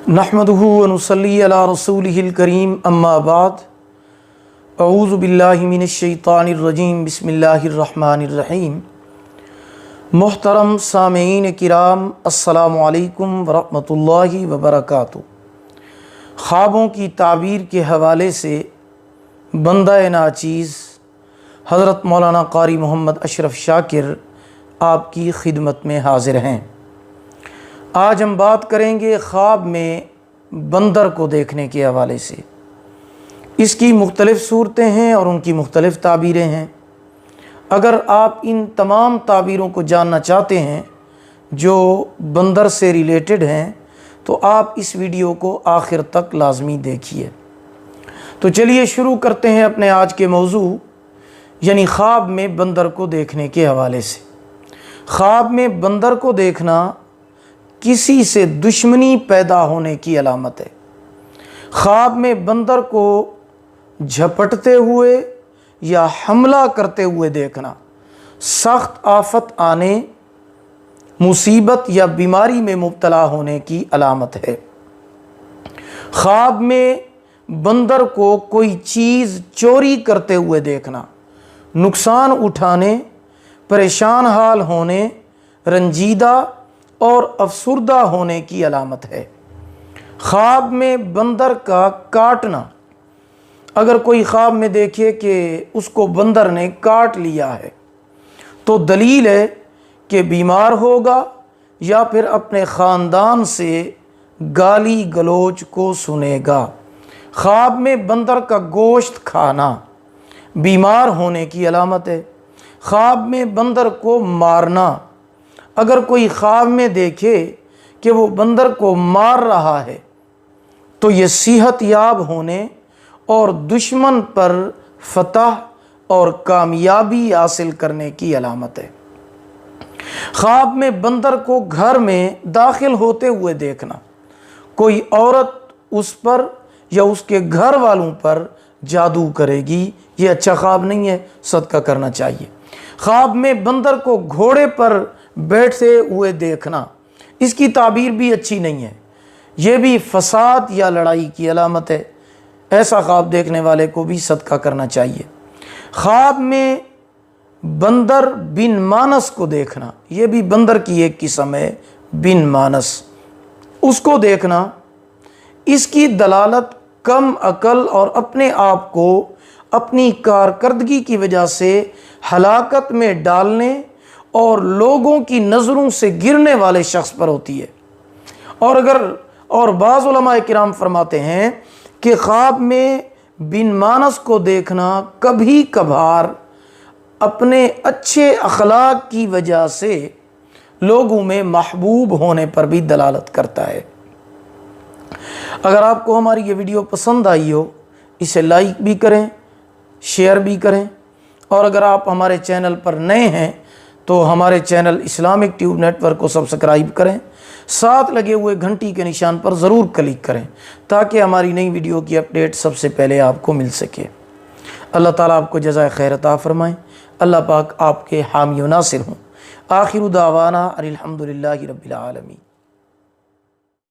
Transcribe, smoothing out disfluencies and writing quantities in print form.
नहमदुहु व नुसल्ली अला रसूलिहिल करीम अम्मा बाद अऊज़ु बिल्लाहि मिनश्शैतानिर रजीम बिस्मिल्लाहिर रहमानिर रहीम। मोहतरम सामीईन किराम अस्सलामु अलैकुम व रहमतुल्लाहि व बरकातुहू। ख्वाबों की ताबीर के हवाले से बंदा नाचीज़ हज़रत मौलाना क़ारी मोहम्मद अशरफ शाकिर आपकी खिदमत में हाज़िर हैं। आज हम बात करेंगे ख्वाब में बंदर को देखने के हवाले से। इसकी मुख्तलिफ़ सूरतें हैं और उनकी मुख्तलिफ़ ताबीरें हैं। अगर आप इन तमाम ताबीरों को जानना चाहते हैं जो बंदर से रिलेटेड हैं तो आप इस वीडियो को आखिर तक लाजमी देखिए। तो चलिए शुरू करते हैं अपने आज के मौजू यानी ख्वाब में बंदर को देखने के हवाले से। ख्वाब में बंदर को देखना किसी से दुश्मनी पैदा होने की अलामत है। ख्वाब में बंदर को झपटते हुए या हमला करते हुए देखना सख्त आफत आने, मुसीबत या बीमारी में मुब्तला होने की अलामत है। ख्वाब में बंदर को कोई चीज़ चोरी करते हुए देखना नुकसान उठाने, परेशान हाल होने, रंजीदा और अफसुर्दा होने की अलामत है। ख्वाब में बंदर का काटना, अगर कोई ख्वाब में देखे कि उसको बंदर ने काट लिया है तो दलील है कि बीमार होगा या फिर अपने ख़ानदान से गाली गलोच को सुनेगा। ख्वाब में बंदर का गोश्त खाना बीमार होने की अलामत है। ख्वाब में बंदर को मारना, अगर कोई ख्वाब में देखे कि वो बंदर को मार रहा है तो ये सेहत याब होने और दुश्मन पर फतह और कामयाबी हासिल करने की अलामत है। ख्वाब में बंदर को घर में दाखिल होते हुए देखना, कोई औरत उस पर या उसके घर वालों पर जादू करेगी, ये अच्छा ख्वाब नहीं है, सदका करना चाहिए। ख्वाब में बंदर को घोड़े पर बैठते हुए देखना, इसकी ताबीर भी अच्छी नहीं है, ये भी फसाद या लड़ाई की अलामत है। ऐसा ख्वाब देखने वाले को भी सदका करना चाहिए। ख्वाब में बंदर बिन मानस को देखना, ये भी बंदर की एक किस्म है, बिन मानस, उसको देखना, इसकी दलालत कम अकल और अपने आप को अपनी कारकर्दगी की वजह से हलाकत में डालने और लोगों की नज़रों से गिरने वाले शख्स पर होती है। और बाज़ उलमाए किराम फरमाते हैं कि ख्वाब में बिन मानस को देखना कभी कभार अपने अच्छे अखलाक की वजह से लोगों में महबूब होने पर भी दलालत करता है। अगर आपको हमारी ये वीडियो पसंद आई हो, इसे लाइक भी करें, शेयर भी करें, और अगर आप हमारे चैनल पर नए हैं तो हमारे चैनल इस्लामिक ट्यूब नेटवर्क को सब्सक्राइब करें, साथ लगे हुए घंटी के निशान पर ज़रूर क्लिक करें ताकि हमारी नई वीडियो की अपडेट सबसे पहले आपको मिल सके। अल्लाह ताला आपको जज़ाए खैर अता फ़रमाएँ। अल्लाह पाक आपके हामी व नासिर हों। आखिर दावाना अनिल हम्दुलिल्लाहि रब्बिल आलमीन।